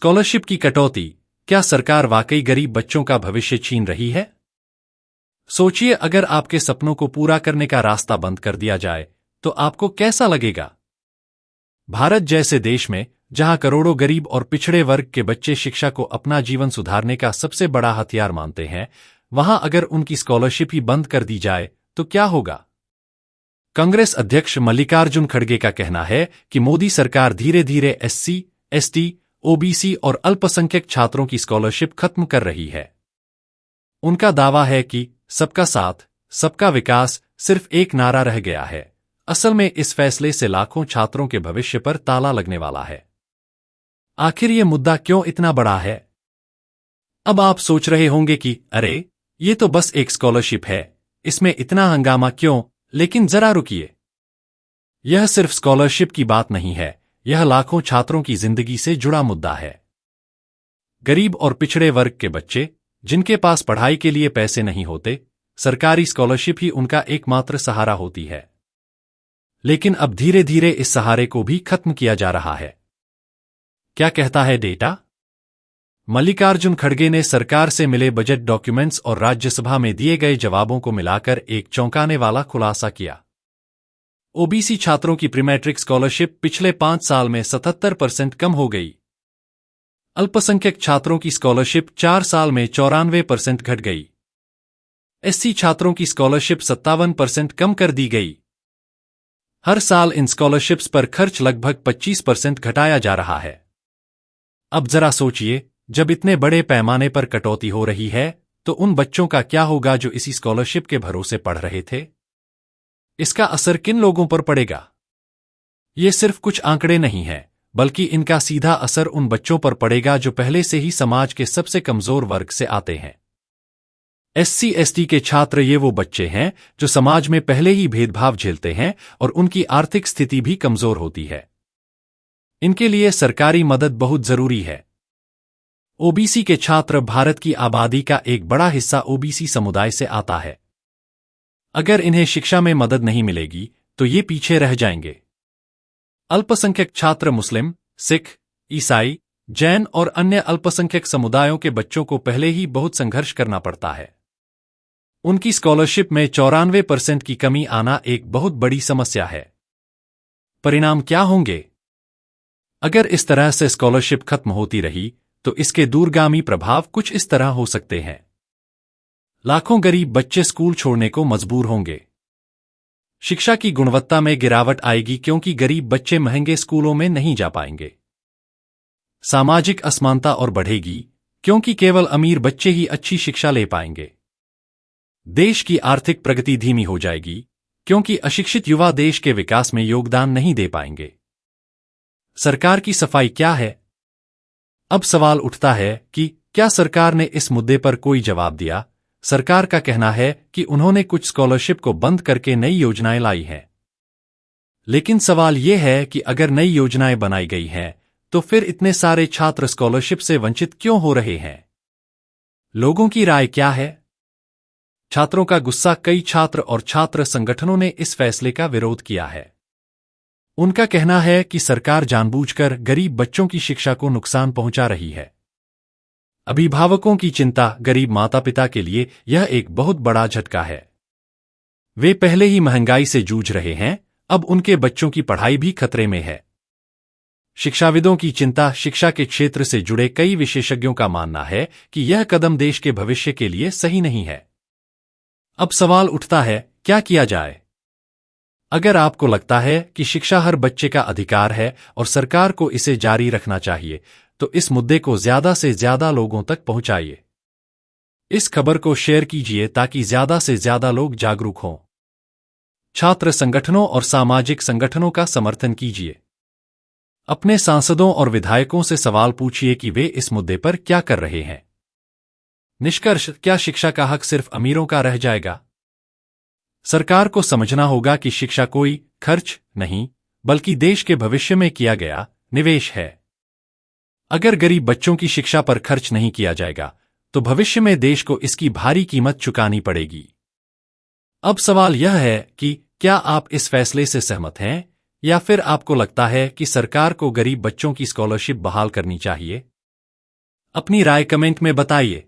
Scholarship की कटौती, क्या सरकार वाकई गरीब बच्चों का भविष्य छीन रही है? सोचिए, अगर आपके सपनों को पूरा करने का रास्ता बंद कर दिया जाए तो आपको कैसा लगेगा? भारत जैसे देश में, जहां करोड़ों गरीब और पिछड़े वर्ग के बच्चे शिक्षा को अपना जीवन सुधारने का सबसे बड़ा हथियार मानते हैं, वहां अगर उनकी स्कॉलरशिप ही बंद कर दी जाए तो क्या होगा? कांग्रेस अध्यक्ष मल्लिकार्जुन खड़गे का कहना है कि मोदी सरकार धीरे धीरे एससी, एसटी, ओबीसी और अल्पसंख्यक छात्रों की स्कॉलरशिप खत्म कर रही है। उनका दावा है कि सबका साथ, सबका विकास सिर्फ एक नारा रह गया है। असल में इस फैसले से लाखों छात्रों के भविष्य पर ताला लगने वाला है। आखिर ये मुद्दा क्यों इतना बड़ा है? अब आप सोच रहे होंगे कि अरे, ये तो बस एक स्कॉलरशिप है, इसमें इतना हंगामा क्यों? लेकिन जरा रुकिए, यह सिर्फ स्कॉलरशिप की बात नहीं है, यह लाखों छात्रों की जिंदगी से जुड़ा मुद्दा है। गरीब और पिछड़े वर्ग के बच्चे, जिनके पास पढ़ाई के लिए पैसे नहीं होते, सरकारी स्कॉलरशिप ही उनका एकमात्र सहारा होती है। लेकिन अब धीरे धीरे इस सहारे को भी खत्म किया जा रहा है। क्या कहता है डेटा? मल्लिकार्जुन खड़गे ने सरकार से मिले बजट डॉक्यूमेंट्स और राज्यसभा में दिए गए जवाबों को मिलाकर एक चौंकाने वाला खुलासा किया। ओबीसी छात्रों की प्रीमैट्रिक स्कॉलरशिप पिछले 5 साल में 77% कम हो गई। अल्पसंख्यक छात्रों की स्कॉलरशिप 4 साल में 94% घट गई। एससी छात्रों की स्कॉलरशिप 57% कम कर दी गई। हर साल इन स्कॉलरशिप्स पर खर्च लगभग 25% घटाया जा रहा है। अब जरा सोचिए, जब इतने बड़े पैमाने पर कटौती हो रही है तो उन बच्चों का क्या होगा जो इसी स्कॉलरशिप के भरोसे पढ़ रहे थे? इसका असर किन लोगों पर पड़ेगा? ये सिर्फ कुछ आंकड़े नहीं हैं, बल्कि इनका सीधा असर उन बच्चों पर पड़ेगा जो पहले से ही समाज के सबसे कमजोर वर्ग से आते हैं। एससी एसटी के छात्र ये वो बच्चे हैं जो समाज में पहले ही भेदभाव झेलते हैं और उनकी आर्थिक स्थिति भी कमजोर होती है। इनके लिए सरकारी मदद बहुत जरूरी है। ओबीसी के छात्र भारत की आबादी का एक बड़ा हिस्सा ओबीसी समुदाय से आता है। अगर इन्हें शिक्षा में मदद नहीं मिलेगी तो ये पीछे रह जाएंगे। अल्पसंख्यक छात्र मुस्लिम, सिख, ईसाई, जैन और अन्य अल्पसंख्यक समुदायों के बच्चों को पहले ही बहुत संघर्ष करना पड़ता है। उनकी स्कॉलरशिप में 94% की कमी आना एक बहुत बड़ी समस्या है। परिणाम क्या होंगे? अगर इस तरह से स्कॉलरशिप खत्म होती रही तो इसके दूरगामी प्रभाव कुछ इस तरह हो सकते हैं। लाखों गरीब बच्चे स्कूल छोड़ने को मजबूर होंगे। शिक्षा की गुणवत्ता में गिरावट आएगी क्योंकि गरीब बच्चे महंगे स्कूलों में नहीं जा पाएंगे। सामाजिक असमानता और बढ़ेगी क्योंकि केवल अमीर बच्चे ही अच्छी शिक्षा ले पाएंगे। देश की आर्थिक प्रगति धीमी हो जाएगी क्योंकि अशिक्षित युवा देश के विकास में योगदान नहीं दे पाएंगे। सरकार की सफाई क्या है? अब सवाल उठता है कि क्या सरकार ने इस मुद्दे पर कोई जवाब दिया? सरकार का कहना है कि उन्होंने कुछ स्कॉलरशिप को बंद करके नई योजनाएं लाई हैं। लेकिन सवाल यह है कि अगर नई योजनाएं बनाई गई हैं तो फिर इतने सारे छात्र स्कॉलरशिप से वंचित क्यों हो रहे हैं? लोगों की राय क्या है? छात्रों का गुस्सा। कई छात्र और छात्र संगठनों ने इस फैसले का विरोध किया है। उनका कहना है कि सरकार जानबूझकर गरीब बच्चों की शिक्षा को नुकसान पहुंचा रही है। अभिभावकों की चिंता। गरीब माता-पिता के लिए यह एक बहुत बड़ा झटका है। वे पहले ही महंगाई से जूझ रहे हैं, अब उनके बच्चों की पढ़ाई भी खतरे में है। शिक्षाविदों की चिंता। शिक्षा के क्षेत्र से जुड़े कई विशेषज्ञों का मानना है कि यह कदम देश के भविष्य के लिए सही नहीं है। अब सवाल उठता है, क्या किया जाए? अगर आपको लगता है कि शिक्षा हर बच्चे का अधिकार है और सरकार को इसे जारी रखना चाहिए, तो इस मुद्दे को ज्यादा से ज्यादा लोगों तक पहुंचाइए। इस खबर को शेयर कीजिए ताकि ज्यादा से ज्यादा लोग जागरूक हों। छात्र संगठनों और सामाजिक संगठनों का समर्थन कीजिए। अपने सांसदों और विधायकों से सवाल पूछिए कि वे इस मुद्दे पर क्या कर रहे हैं। निष्कर्ष, क्या शिक्षा का हक सिर्फ अमीरों का रह जाएगा? सरकार को समझना होगा कि शिक्षा कोई खर्च नहीं, बल्कि देश के भविष्य में किया गया निवेश है। अगर गरीब बच्चों की शिक्षा पर खर्च नहीं किया जाएगा तो भविष्य में देश को इसकी भारी कीमत चुकानी पड़ेगी। अब सवाल यह है कि क्या आप इस फैसले से सहमत हैं या फिर आपको लगता है कि सरकार को गरीब बच्चों की स्कॉलरशिप बहाल करनी चाहिए? अपनी राय कमेंट में बताइए।